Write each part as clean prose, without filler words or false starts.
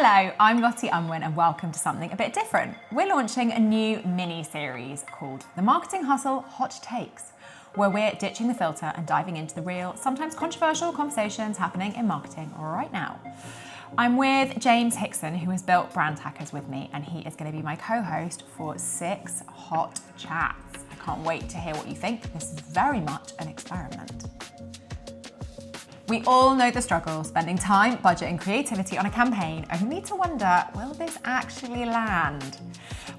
Hello, I'm Lottie Unwin and welcome to something a bit different. We're launching a new mini-series called The Marketing Hustle Hot Takes, where we're ditching the filter and diving into the real, sometimes controversial conversations happening in marketing right now. I'm with James Hickson, who has built Brand Hackers with me, and he is going to be my co-host for 6 hot chats. I can't wait to hear what you think. This is very much an experiment. We all know the struggle, spending time, budget and creativity on a campaign, only to wonder, will this actually land?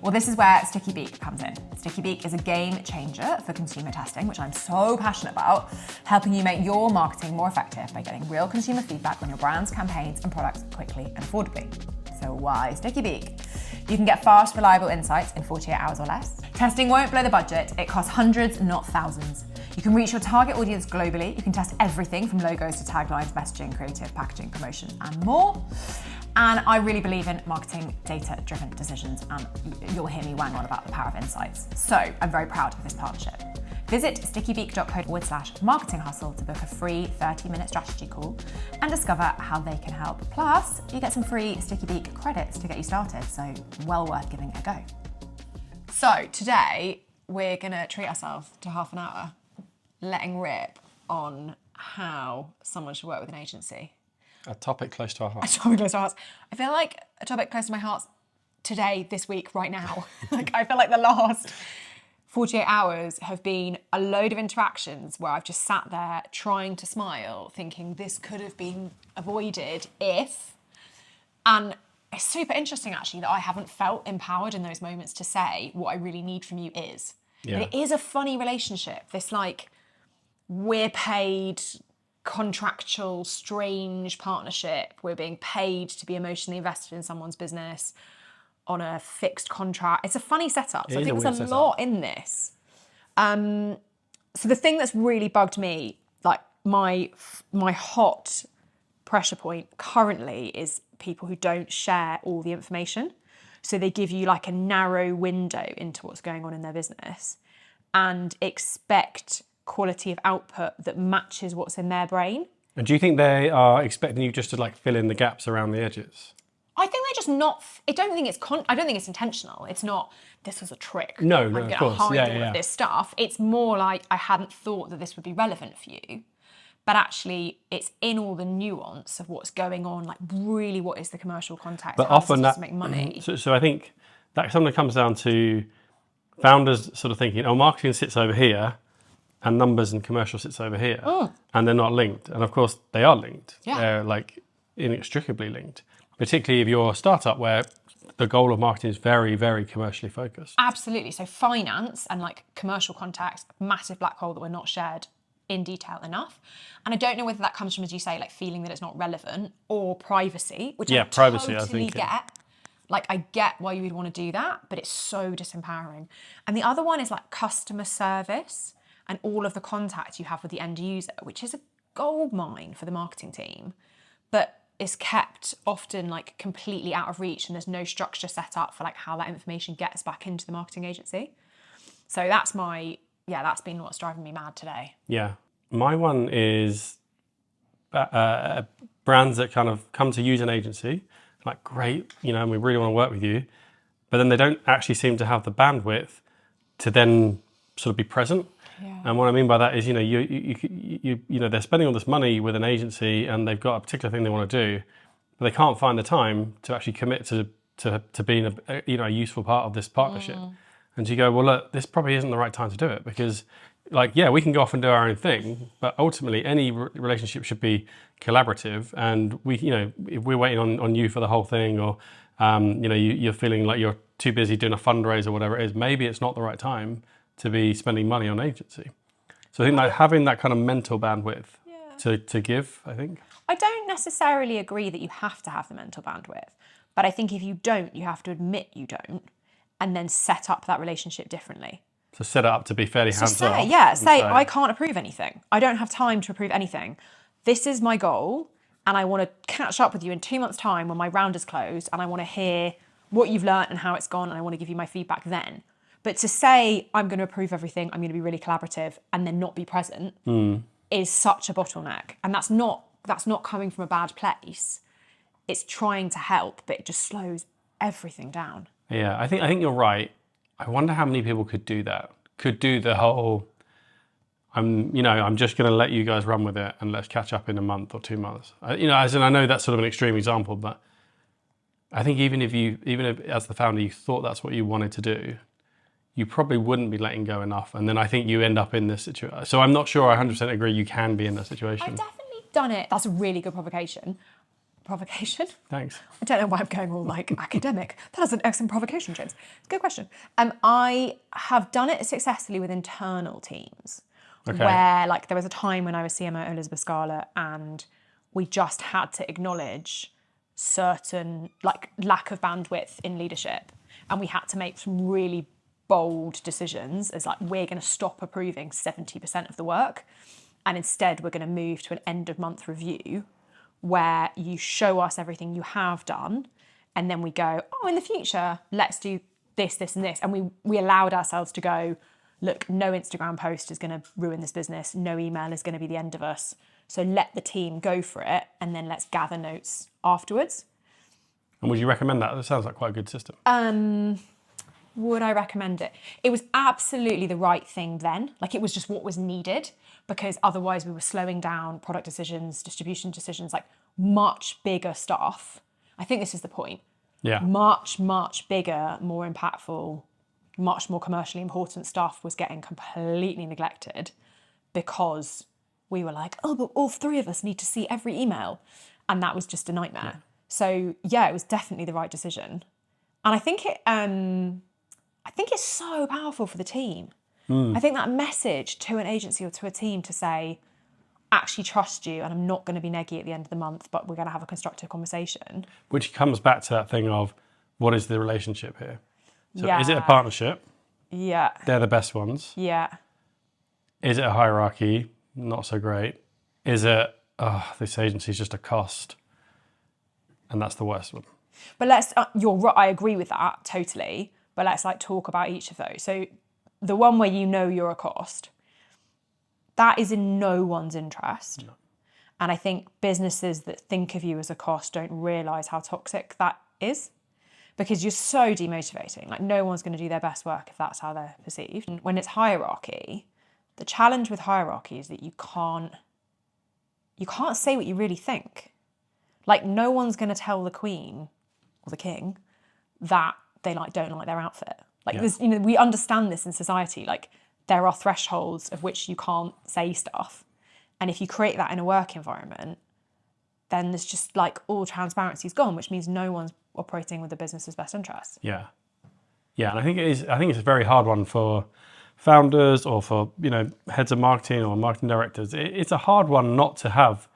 Well, this is where Sticky Beak comes in. Sticky Beak is a game changer for consumer testing, which I'm so passionate about, helping you make your marketing more effective by getting real consumer feedback on your brand's campaigns and products quickly and affordably. So why Sticky Beak? You can get fast, reliable insights in 48 hours or less. Testing won't blow the budget. It costs hundreds, not thousands. You can reach your target audience globally. You can test everything from logos to taglines, messaging, creative, packaging, promotion, and more. And I really believe in marketing data-driven decisions, and you'll hear me wang on about the power of insights. So I'm very proud of this partnership. Visit stickybeak.co/marketinghustle to book a free 30-minute strategy call and discover how they can help. Plus, you get some free Sticky Beak credits to get you started, so well worth giving it a go. So today, we're gonna treat ourselves to half an hour letting rip on how someone should work with an agency. A topic close to our hearts. A topic close to our hearts. I feel like a topic close to my heart today, this week, right now. Like I feel like the last 48 hours have been a load of interactions where I've just sat there trying to smile, thinking this could have been avoided if. And it's super interesting actually that I haven't felt empowered in those moments to say what I really need from you is. Yeah. It is a funny relationship. This like, we're paid contractual, strange partnership. We're being paid to be emotionally invested in someone's business on a fixed contract. It's a funny setup. So I think there's a lot in this. So the thing that's really bugged me, like my hot pressure point currently is people who don't share all the information. So they give you like a narrow window into what's going on in their business and expect quality of output that matches what's in their brain. And do you think they are expecting you just to like fill in the gaps around the edges? I think they're just not. I don't think it's intentional. It's not. This was a trick. No, I'm going to of course. hide all of this stuff. It's more like I hadn't thought that this would be relevant for you, but actually, it's in all the nuance of what's going on. Like, really, what is the commercial context? But how often does this that make money? So I think that sometimes comes down to founders sort of thinking, oh, marketing sits over here, and numbers and commercial sits over here, and they're not linked. And of course, they are linked. Yeah. They're like inextricably linked. Particularly if you're a startup where the goal of marketing is very, very commercially focused. Absolutely. So finance and like commercial contacts, massive black hole that we're not shared in detail enough. And I don't know whether that comes from, as you say, like feeling that it's not relevant or privacy, which I totally get. Like I get why you would want to do that, but it's so disempowering. And the other one is like customer service and all of the contacts you have with the end user, which is a gold mine for the marketing team. But is kept often like completely out of reach and there's no structure set up for like how that information gets back into the marketing agency. So that's been what's driving me mad today. Yeah. My one is brands that kind of come to use an agency, like great, and we really want to work with you, but then they don't actually seem to have the bandwidth to then sort of be present. Yeah. And what I mean by that is, they're spending all this money with an agency and they've got a particular thing they want to do, but they can't find the time to actually commit to being a useful part of this partnership. And so you go, well, look, this probably isn't the right time to do it because, we can go off and do our own thing, but ultimately any relationship should be collaborative. And if we're waiting on you for the whole thing, or you're feeling like you're too busy doing a fundraiser or whatever it is, maybe it's not the right time to be spending money on agency. So I think like having that kind of mental bandwidth to give, I think. I don't necessarily agree that you have to have the mental bandwidth, but I think if you don't, you have to admit you don't, and then set up that relationship differently. So set it up to be fairly hands-off. Say, I can't approve anything. I don't have time to approve anything. This is my goal, and I want to catch up with you in 2 months' time when my round is closed, and I want to hear what you've learned and how it's gone, and I want to give you my feedback then. But to say, I'm going to approve everything, I'm going to be really collaborative, and then not be present is such a bottleneck. And that's not coming from a bad place. it's trying to help, but it just slows everything down. Yeah, I think you're right. I wonder how many people could do that. Could do the whole, I'm just going to let you guys run with it and let's catch up in a month or 2 months. As in, I know that's sort of an extreme example, but I think even if as the founder you thought that's what you wanted to do, you probably wouldn't be letting go enough. And then I think you end up in this situation. So I'm not sure I 100% agree you can be in that situation. I've definitely done it. That's a really good provocation. Provocation? Thanks. I don't know why I'm going all like academic. That is an excellent provocation, James. It's a good question. I have done it successfully with internal teams. Okay. Where like there was a time when I was CMO at Elizabeth Scarlett and we just had to acknowledge certain like lack of bandwidth in leadership, and we had to make some really bold decisions as like we're going to stop approving 70% of the work and instead we're going to move to an end of month review where you show us everything you have done and then we go, oh, in the future let's do this, this and this, and we allowed ourselves to go, look, no Instagram post is going to ruin this business, no email is going to be the end of us, so let the team go for it and then let's gather notes afterwards. And would you recommend that? That sounds like quite a good system. Would I recommend it? It was absolutely the right thing then. Like it was just what was needed, because otherwise we were slowing down product decisions, distribution decisions, like much bigger stuff. I think this is the point. Yeah. Much, much bigger, more impactful, much more commercially important stuff was getting completely neglected because we were like, oh, but all three of us need to see every email. And that was just a nightmare. Yeah. So yeah, it was definitely the right decision. And I think it's so powerful for the team. I think that message to an agency or to a team to say, actually trust you and I'm not going to be neggy at the end of the month, but we're going to have a constructive conversation. Which comes back to that thing of what is the relationship here? So yeah. Is it a partnership? Yeah. They're the best ones. Yeah. Is it a hierarchy? Not so great. Is it, this agency is just a cost? And that's the worst one. But you're right, I agree with that totally. But let's like talk about each of those. So the one where you're a cost, that is in no one's interest. No. And I think businesses that think of you as a cost don't realise how toxic that is, because you're so demotivating. Like no one's going to do their best work if that's how they're perceived. And when it's hierarchy, the challenge with hierarchy is that you can't say what you really think. Like no one's going to tell the queen or the king that they don't like their outfit. Like there's, we understand this in society. Like there are thresholds of which you can't say stuff. And if you create that in a work environment, then there's just like all transparency's gone, which means no one's operating with the business's best interests. Yeah. Yeah. And I think it's a very hard one for founders or for, heads of marketing or marketing directors. It's a hard one not to have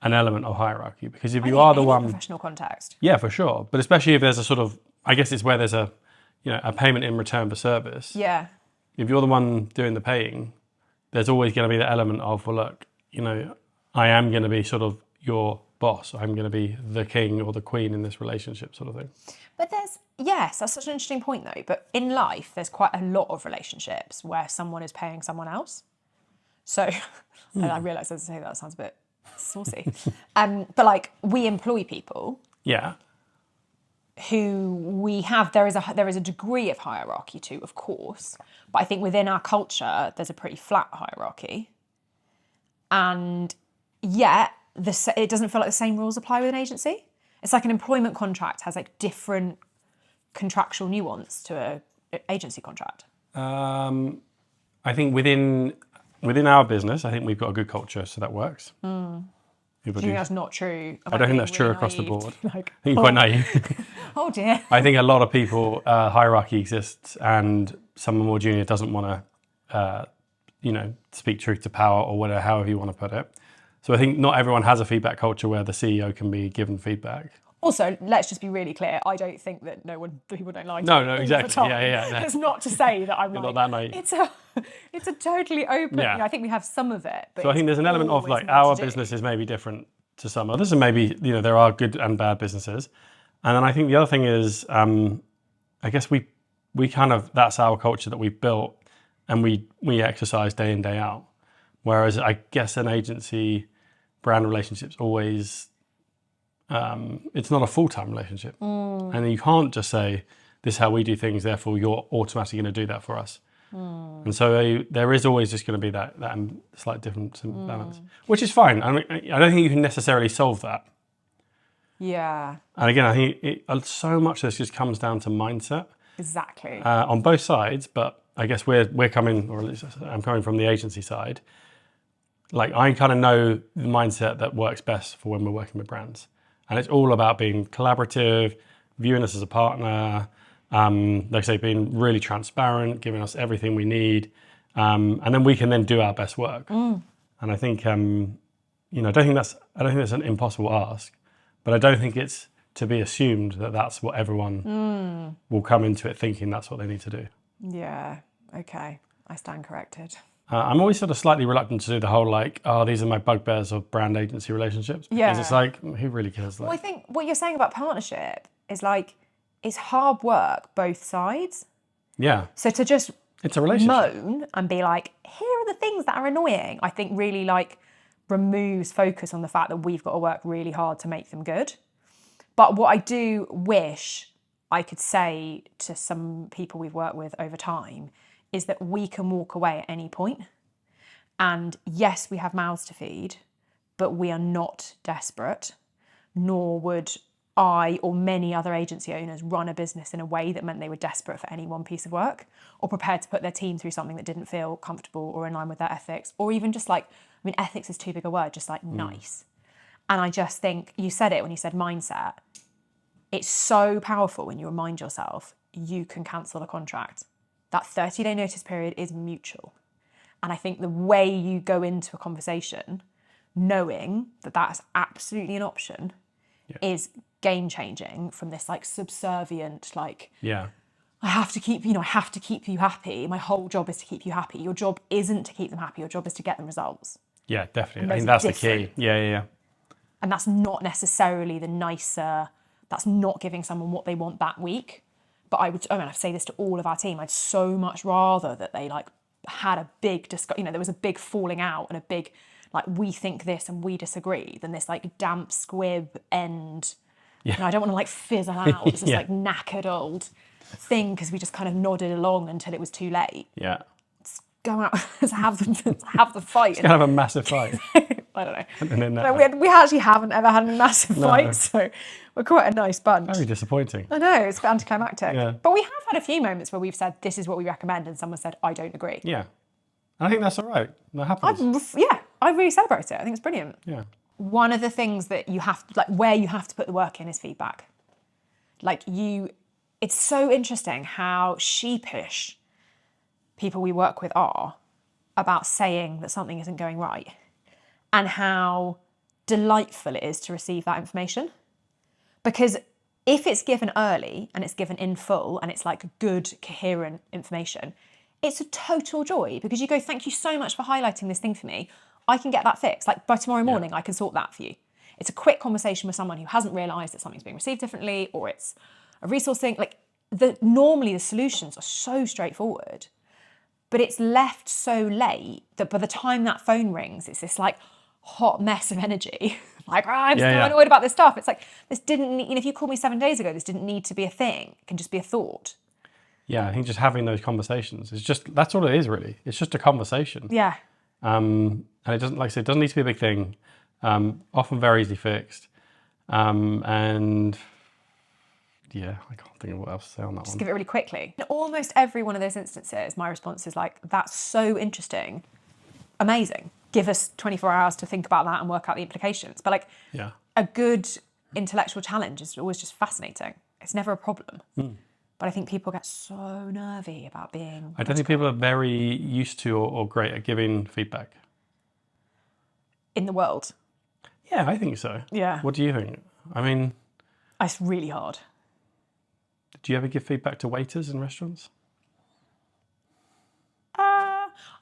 an element of hierarchy, because if you are the one, professional context. Yeah, for sure. But especially if there's a sort of, I guess it's where there's a payment in return for service. Yeah. If you're the one doing the paying, there's always going to be the element of, well, look, I am going to be sort of your boss. I'm going to be the king or the queen in this relationship, sort of thing. But that's such an interesting point though. But in life, there's quite a lot of relationships where someone is paying someone else. So, and I realise as I say that sounds a bit saucy. But like we employ people. Yeah. Who we have, there is a degree of hierarchy to, of course, but I think within our culture there's a pretty flat hierarchy, and yet it doesn't feel like the same rules apply with an agency. It's like an employment contract has like different contractual nuance to an agency contract. I think within our business, I think we've got a good culture, so that works. Do you think that's not true? I don't think that's true across the board. Like, I think you're quite naive. Oh dear. I think a lot of people, hierarchy exists and someone more junior doesn't want to, speak truth to power or whatever, however you want to put it. So I think not everyone has a feedback culture where the CEO can be given feedback. Also, let's just be really clear. I don't think that people don't like. No, exactly. Yeah. No. It's not to say that I'm You're like. Not that naive. It's a totally open. Yeah. I think we have some of it. But so I think there's an element of like our business is maybe different to some others, and maybe there are good and bad businesses. And then I think the other thing is, I guess we kind of, that's our culture that we've built, and we exercise day in day out. Whereas I guess an agency brand relationship's always it's not a full-time relationship. And you can't just say, this is how we do things, therefore you're automatically going to do that for us. And so there is always just going to be that slight difference in balance, which is fine. I mean, I don't think you can necessarily solve that. Yeah. And again, I think so much of this just comes down to mindset. Exactly. On both sides, but I guess we're coming, or at least I'm coming from the agency side. Like, I kind of know the mindset that works best for when we're working with brands. And it's all about being collaborative, viewing us as a partner, like I say, being really transparent, giving us everything we need. And then we can then do our best work. And I think, I don't think that's an impossible ask, but I don't think it's to be assumed that that's what everyone will come into it thinking that's what they need to do. Yeah. Okay. I stand corrected. I'm always sort of slightly reluctant to do the whole these are my bugbears of brand agency relationships. Because it's like, who really cares? Well, I think what you're saying about partnership is it's hard work both sides. Yeah. So to just it's a relationship. moan and be like, here are the things that are annoying, I think really removes focus on the fact that we've got to work really hard to make them good. But what I do wish I could say to some people we've worked with over time is that we can walk away at any point. And yes, we have mouths to feed, but we are not desperate, nor would I or many other agency owners run a business in a way that meant they were desperate for any one piece of work or prepared to put their team through something that didn't feel comfortable or in line with their ethics, or even just ethics is too big a word, just nice. And I just think, you said it when you said mindset, it's so powerful when you remind yourself you can cancel a contract. That 30-day notice period is mutual. And I think the way you go into a conversation, knowing that that's absolutely an option, is game-changing from this subservient, Yeah. I have to keep you happy. My whole job is to keep you happy. Your job isn't to keep them happy. Your job is to get them results. Yeah, definitely. I think that's different. The key. Yeah. And that's not necessarily the nicer, that's not giving someone what they want that week. But I say this to all of our team, I'd so much rather that they had a big discussion, there was a big falling out and a big, we think this and we disagree, than this damp squib end. Yeah. I don't want to fizzle out. It's this knackered old thing because we just kind of nodded along until it was too late. Yeah. Let's go out, let's have the fight. It's kind of a massive fight. I don't know. And then we actually haven't ever had a massive fight, so we're quite a nice bunch. Very disappointing. I know, it's anticlimactic. Yeah. But we have had a few moments where we've said, this is what we recommend, and someone said, I don't agree. Yeah. And I think that's all right. That happens. I really celebrate it. I think it's brilliant. Yeah. One of the things that you have to, where you have to put the work in is feedback. It's so interesting how sheepish people we work with are about saying that something isn't going right, and how delightful it is to receive that information. Because if it's given early and it's given in full and it's good, coherent information, it's a total joy because you go, thank you so much for highlighting this thing for me. I can get that fixed. By tomorrow morning, I can sort that for you. It's a quick conversation with someone who hasn't realised that something's being received differently, or it's a resource thing. Normally the solutions are so straightforward, but it's left so late that by the time that phone rings, it's this hot mess of energy. I'm so annoyed about this stuff. It's this didn't need, if you called me 7 days ago, this didn't need to be a thing. It can just be a thought. Yeah, I think just having those conversations that's all it is really. It's just a conversation. Yeah. And it doesn't, it doesn't need to be a big thing. Often very easily fixed. And yeah, I can't think of what else to say on that Just one. give it really quickly. In almost every one of those instances, my response is that's so interesting. Amazing. Give us 24 hours to think about that and work out the implications. But a good intellectual challenge is always just fascinating. It's never a problem. But I think people get so nervy about being... I don't think people are very used to or great at giving feedback. In the world? Yeah, I think so. Yeah. What do you think? I mean... It's really hard. Do you ever give feedback to waiters in restaurants?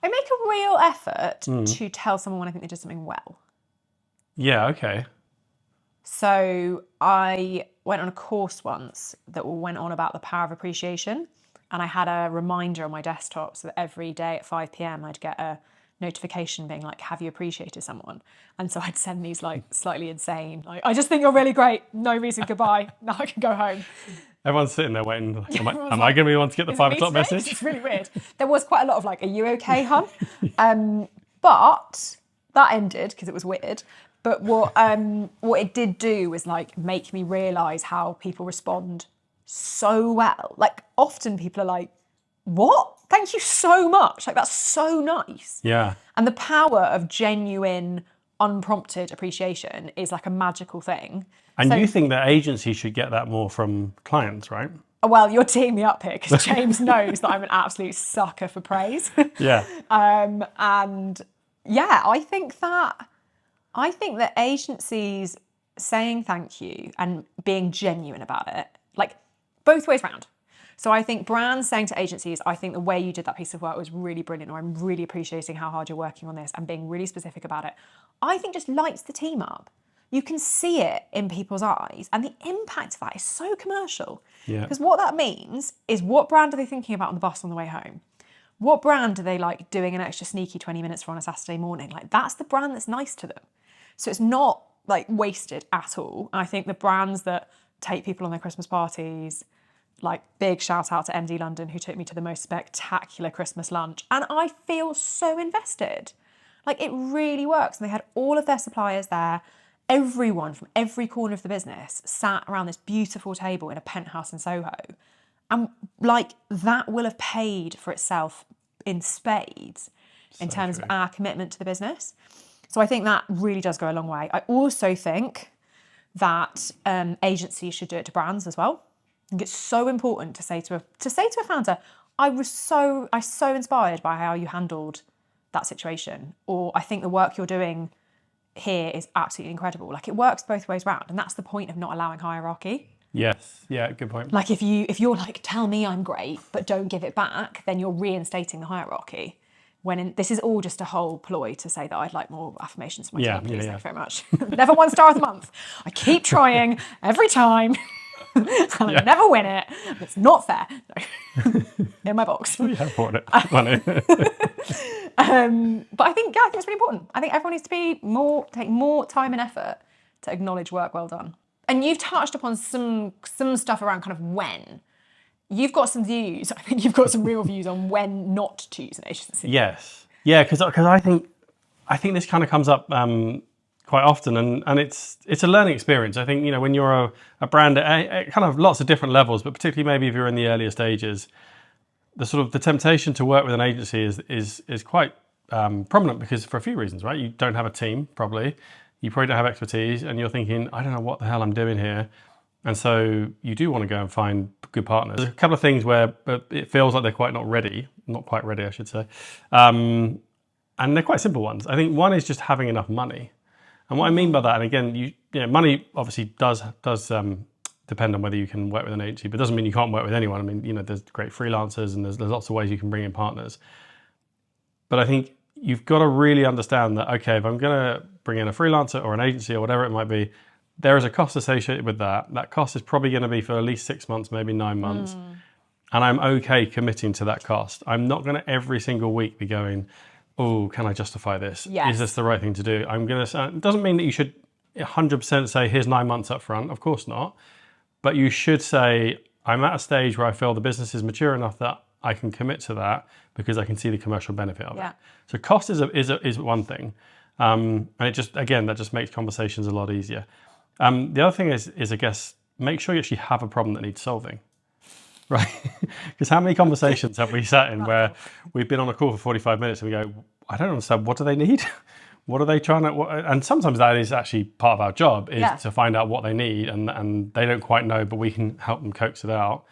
I make a real effort to tell someone when I think they did something well. Yeah, okay. So I went on a course once that went on about the power of appreciation, and I had a reminder on my desktop so that every day at 5 p.m. I'd get a notification being like, have you appreciated someone? And so I'd send these like slightly insane, like, I just think you're really great. No reason, goodbye. Now I can go home. Everyone's sitting there waiting. Like, am I Everyone's going to be the one to get the "Is it 5 me o'clock today?" message? It's really weird. There was quite a lot of like, are you okay, hun? But that ended because it was weird. But what it did do was like make me realise how people respond so well. Like often people are like, what? Thank you so much. Like that's so nice. Yeah. And the power of genuine, unprompted appreciation is like a magical thing. And you think that agencies should get that more from clients, right? Well, you're teeing me up here because James knows that I'm an absolute sucker for praise. Yeah. And yeah, I think that agencies saying thank you and being genuine about it, like both ways round. So I think brands saying to agencies, I think the way you did that piece of work was really brilliant, or I'm really appreciating how hard you're working on this and being really specific about it, I think just lights the team up. You can see it in people's eyes, and the impact of that is so commercial. Yeah. Because what that means is, what brand are they thinking about on the bus on the way home? What brand are they like doing an extra sneaky 20 minutes for on a Saturday morning? Like that's the brand that's nice to them. So it's not like wasted at all. And I think the brands that take people on their Christmas parties, like big shout out to MD London, who took me to the most spectacular Christmas lunch. And I feel so invested. Like it really works. And they had all of their suppliers there. Everyone from every corner of the business sat around this beautiful table in a penthouse in Soho. And like that will have paid for itself in spades in terms of our commitment to the business. So I think that really does go a long way. I also think that agencies should do it to brands as well. I think it's so important to say to a founder, I was so inspired by how you handled that situation, or I think the work you're doing here is absolutely incredible. Like it works both ways round, and that's the point of not allowing hierarchy. Yes. Yeah. Good point. Like if you're like, tell me I'm great, but don't give it back, then you're reinstating the hierarchy. This is all just a whole ploy to say that I'd like more affirmations from my team. Please, thank you very much. Never 1 star of the month. I keep trying every time. And I never win it. It's not fair. No. In my box. Yeah, bought it. Money. But I think it's really important. I think everyone needs to take more time and effort to acknowledge work well done. And you've touched upon some stuff around kind of when. You've got some views. I think you've got some real views on when not to use an agency. Yes. Yeah, because I think this kind of comes up quite often, and it's a learning experience. I think, when you're a brand at kind of lots of different levels, but particularly maybe if you're in the earlier stages, the temptation to work with an agency is quite prominent, because for a few reasons, right? You don't have a team, probably. You probably don't have expertise, and you're thinking, I don't know what the hell I'm doing here. And so you do want to go and find good partners. There's a couple of things where it feels like they're not quite ready, I should say. And they're quite simple ones. I think one is just having enough money. And what I mean by that, and again, money obviously does depend on whether you can work with an agency, but it doesn't mean you can't work with anyone. I mean, there's great freelancers, and there's lots of ways you can bring in partners. But I think you've got to really understand that, okay, if I'm going to bring in a freelancer or an agency or whatever it might be, there is a cost associated with that. That cost is probably going to be for at least 6 months, maybe 9 months. And I'm okay committing to that cost. I'm not going to every single week be going, oh, can I justify this? Yes. Is this the right thing to do? It doesn't mean that you should 100% say, here's 9 months up front. Of course not. But you should say, I'm at a stage where I feel the business is mature enough that I can commit to that because I can see the commercial benefit of it. So cost is one thing. And it just, again, that just makes conversations a lot easier. The other thing is, I guess, make sure you actually have a problem that needs solving, right? Because how many conversations have we sat in where we've been on a call for 45 minutes and we go, I don't understand, what do they need? What are they trying to, and sometimes that is actually part of our job, is to find out what they need, and they don't quite know, but we can help them coax it out.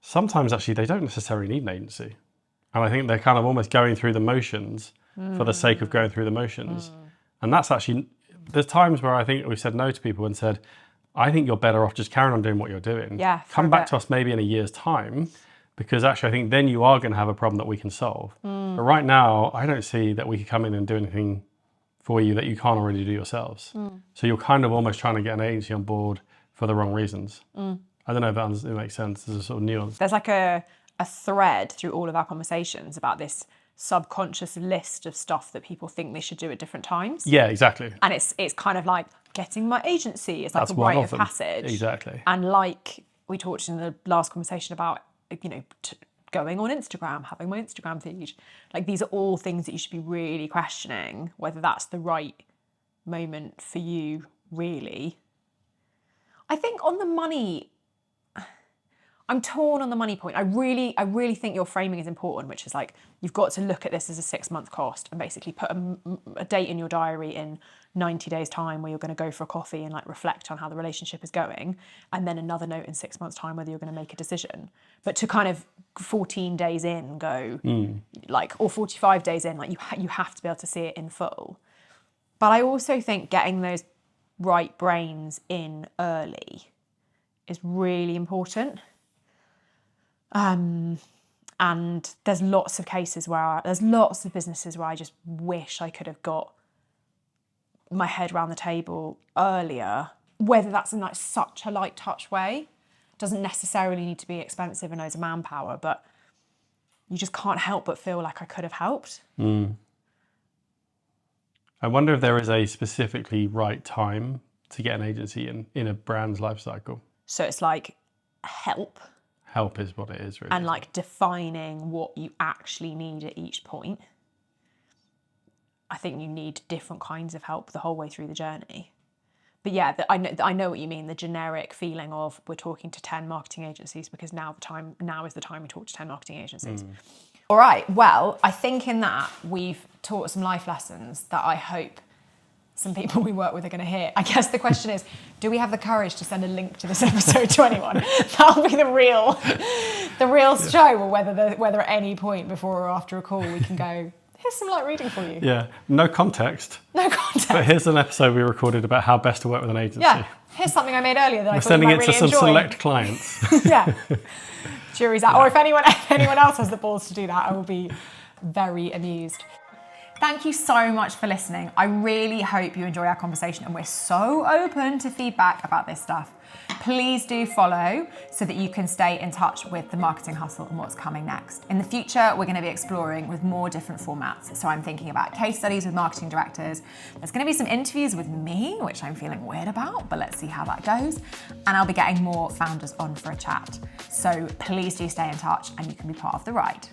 Sometimes actually they don't necessarily need an agency. And I think they're kind of almost going through the motions for the sake of going through the motions. And that's actually, there's times where I think we've said no to people and said, I think you're better off just carrying on doing what you're doing. Yeah. Come back to us maybe in a year's time, because actually I think then you are going to have a problem that we can solve. But right now, I don't see that we can come in and do anything for you that you can't already do yourselves. So you're kind of almost trying to get an agency on board for the wrong reasons. I don't know if that makes sense. There's a sort of nuance. There's like a thread through all of our conversations about this subconscious list of stuff that people think they should do at different times. Yeah, exactly. And it's kind of like getting my agency. It's like That's a one rite of of them. passage. Exactly. And like we talked in the last conversation about, you know, going on Instagram, having my Instagram feed. Like these are all things that you should be really questioning whether that's the right moment for you, really. I think on the money, I'm torn on the money point. I really think your framing is important, which is like, you've got to look at this as a 6-month cost and basically put a date in your diary in 90 days time where you're going to go for a coffee and like reflect on how the relationship is going. And then another note in 6 months time, whether you're going to make a decision. But to kind of 14 days in go like, or 45 days in, like you have to be able to see it in full. But I also think getting those right brains in early is really important. And there's lots of cases there's lots of businesses where I just wish I could have got my head around the table earlier, whether that's in like such a light touch way. Doesn't necessarily need to be expensive and loads of manpower, but you just can't help but feel like I could have helped. I wonder if there is a specifically right time to get an agency in a brand's life cycle. So it's like help Is what it is, really. and like defining what you actually need at each point. I think you need different kinds of help the whole way through the journey. But yeah, I know what you mean, the generic feeling of we're talking to 10 marketing agencies because now is the time we talk to 10 marketing agencies. All right, well, I think in that we've taught some life lessons that I hope some people we work with are going to hear. I guess the question is, do we have the courage to send a link to this episode to anyone? That'll be the real show, or whether at any point before or after a call we can go, here's some light reading for you. Yeah, no context. No context. But here's an episode we recorded about how best to work with an agency. Yeah, here's something I made earlier that I We're thought sending you it might to really some enjoy. select clients. Yeah, jury's out. Or if anyone else has the balls to do that, I will be very amused. Thank you so much for listening. I really hope you enjoy our conversation, and we're so open to feedback about this stuff. Please do follow so that you can stay in touch with the Marketing Hustle and what's coming next. In the future, we're going to be exploring with more different formats. So I'm thinking about case studies with marketing directors. There's going to be some interviews with me, which I'm feeling weird about, but let's see how that goes. And I'll be getting more founders on for a chat. So please do stay in touch and you can be part of the ride.